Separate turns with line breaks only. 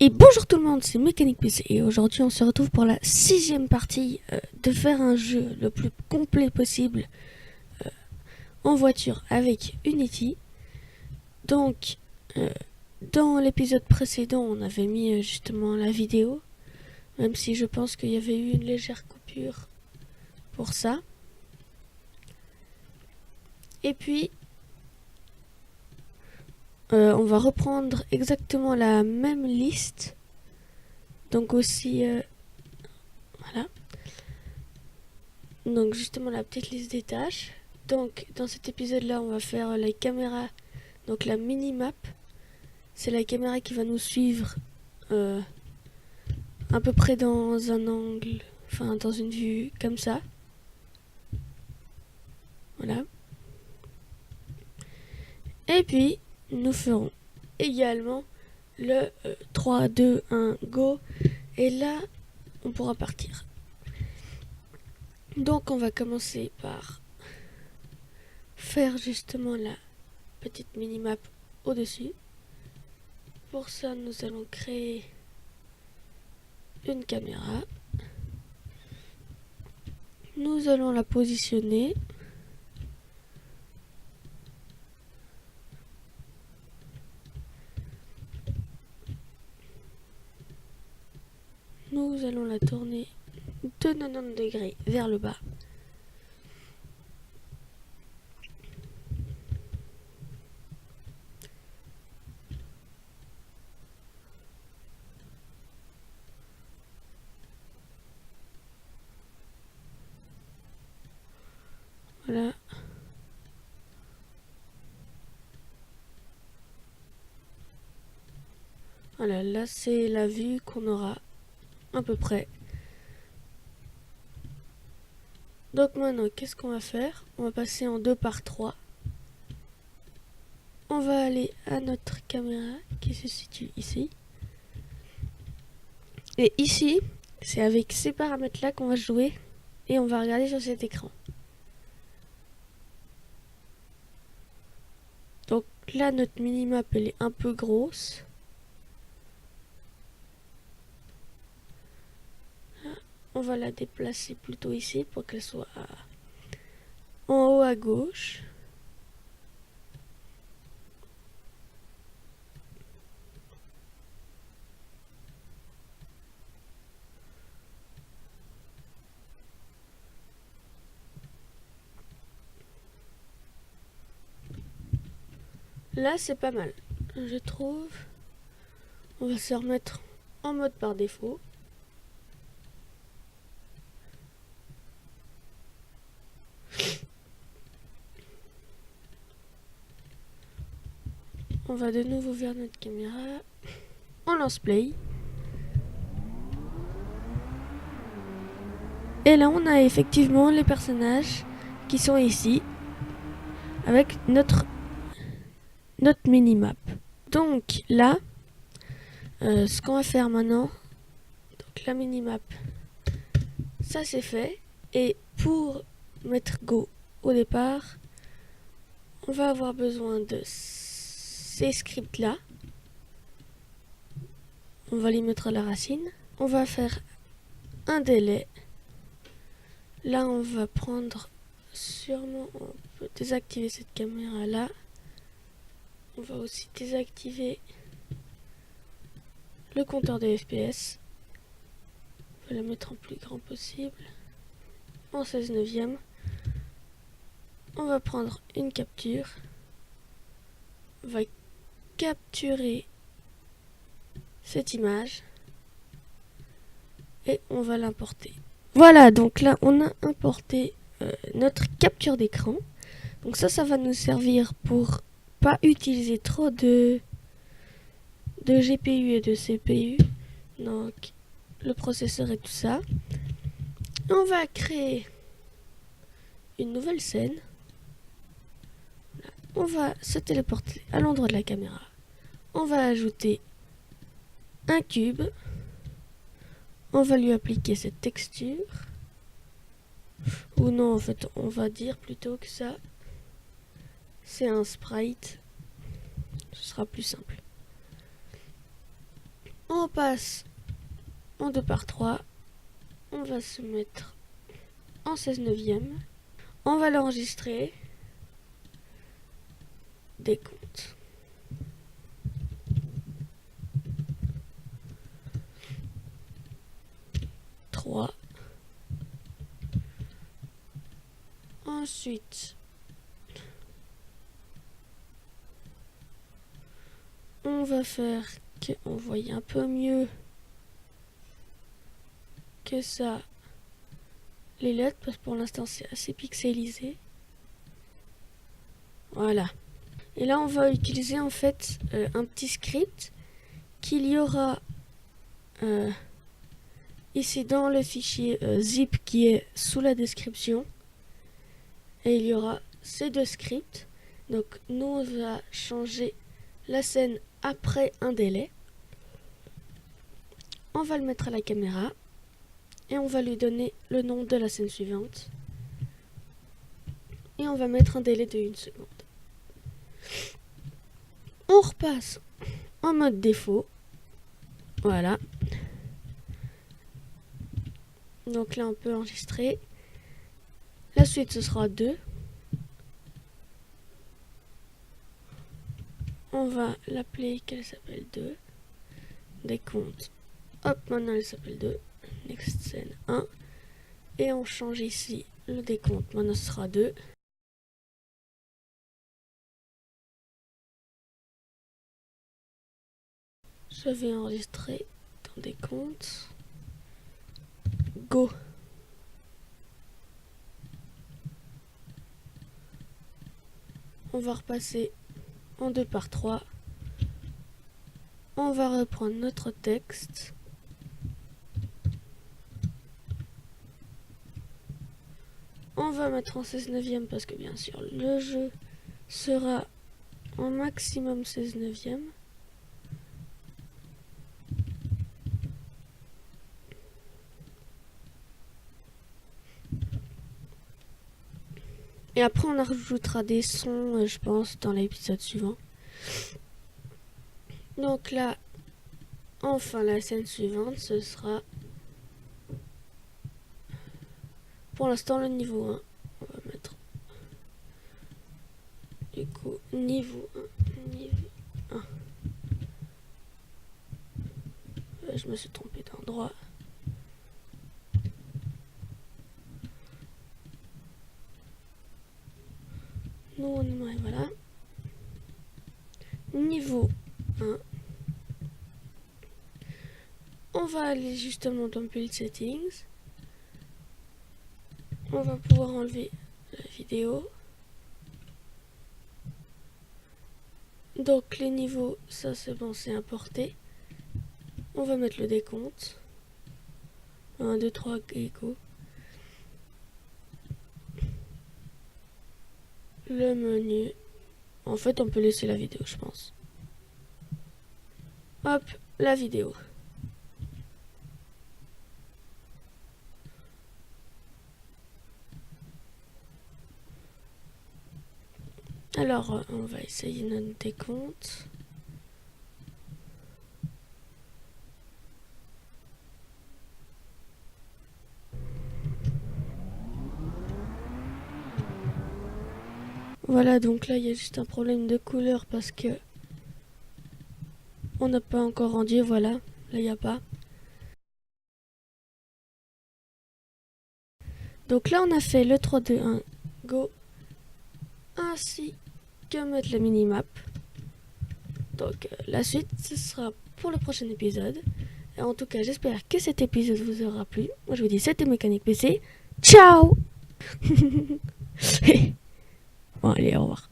Et bonjour tout le monde, c'est Mécanique PC et aujourd'hui on se retrouve pour la 6e partie de faire un jeu le plus complet possible en voiture avec Unity. Donc dans l'épisode précédent on avait mis justement la vidéo, même si je pense qu'il y avait eu une légère coupure pour ça. Et puis on va reprendre exactement la même liste. Donc aussi, voilà. Donc justement la petite liste des tâches. Donc dans cet épisode-là, on va faire la caméra, donc la mini-map. C'est la caméra qui va nous suivre à peu près dans un angle, enfin dans une vue comme ça. Voilà. Et puis, nous ferons également le 3, 2, 1, go. Et là, on pourra partir. Donc, on va commencer par faire justement la petite minimap au-dessus. Pour ça, nous allons créer une caméra. Nous allons la positionner. Nous allons la tourner de 90 degrés vers le bas. Voilà. Voilà, là c'est la vue qu'on aura à peu près. Donc maintenant, qu'est-ce qu'on va faire? On va passer en 2 par 3. On va aller à notre caméra qui se situe ici. Et ici, c'est avec ces paramètres-là qu'on va jouer et on va regarder sur cet écran. Donc là, notre minimap, elle est un peu grosse. On va la déplacer plutôt ici pour qu'elle soit en haut à gauche. Là, c'est pas mal, je trouve. On va se remettre en mode par défaut. On va de nouveau vers notre caméra. On lance play. Et là, on a effectivement les personnages qui sont ici avec notre minimap. Donc là, ce qu'on va faire maintenant, donc la minimap, ça c'est fait. Et pour mettre go au départ, on va avoir besoin de ces scripts là. On va les mettre à la racine. On va faire un délai. Là, on va prendre sûrement, on peut désactiver cette caméra là. On va aussi désactiver le compteur de FPS. On va le mettre en plus grand possible. En 16/9. On va prendre une capture. On va capturer cette image. Et on va l'importer. Voilà, donc là on a importé notre capture d'écran. Donc ça va nous servir pour pas utiliser trop de GPU et de CPU. Donc le processeur et tout ça. On va créer une nouvelle scène. Voilà. On va se téléporter à l'endroit de la caméra. On va ajouter un cube. On va lui appliquer cette texture. Ou non, en fait, on va dire plutôt que ça, c'est un sprite. Ce sera plus simple. On passe en 2/3. On va se mettre en 16/9. On va l'enregistrer. Décompte. Ensuite, on va faire qu'on voie un peu mieux que ça les lettres, parce que pour l'instant c'est assez pixelisé. Voilà. Et là on va utiliser en fait un petit script qu'il y aura ici dans le fichier zip qui est sous la description. Et il y aura ces deux scripts. Donc nous on va changer la scène après un délai. On va le mettre à la caméra. Et on va lui donner le nom de la scène suivante. Et on va mettre un délai de 1 seconde. On repasse en mode défaut. Voilà. Donc là on peut enregistrer. La suite ce sera 2. On va l'appeler qu'elle s'appelle 2. Décompte. Hop, maintenant elle s'appelle 2. Next scène 1. Et on change ici le décompte. Maintenant ce sera 2. Je vais enregistrer dans décompte. Go. On va repasser en 2/3. On va reprendre notre texte. On va mettre en 16/9 parce que bien sûr le jeu sera en maximum 16/9. Et après on rajoutera des sons, je pense, dans l'épisode suivant. Donc là, enfin la scène suivante, ce sera pour l'instant le niveau 1. On va mettre du coup niveau 1. Niveau 1. Je me suis trompé d'endroit. Nous on est voilà. Niveau 1. On va aller justement dans Build Settings. On va pouvoir enlever la vidéo. Donc les niveaux, ça c'est bon, c'est importé. On va mettre le décompte. 1, 2, 3, et go. Le menu. En fait, on peut laisser la vidéo, je pense. Hop, la vidéo. Alors, on va essayer notre décompte. Voilà, donc là, il y a juste un problème de couleur parce que on n'a pas encore rendu, voilà. Là, il n'y a pas. Donc là, on a fait le 3, 2, 1, go. Ainsi que mettre la minimap. Donc la suite, ce sera pour le prochain épisode. Et en tout cas, j'espère que cet épisode vous aura plu. Moi, je vous dis, c'était Mécanique PC. Ciao. Bon, allez, au revoir.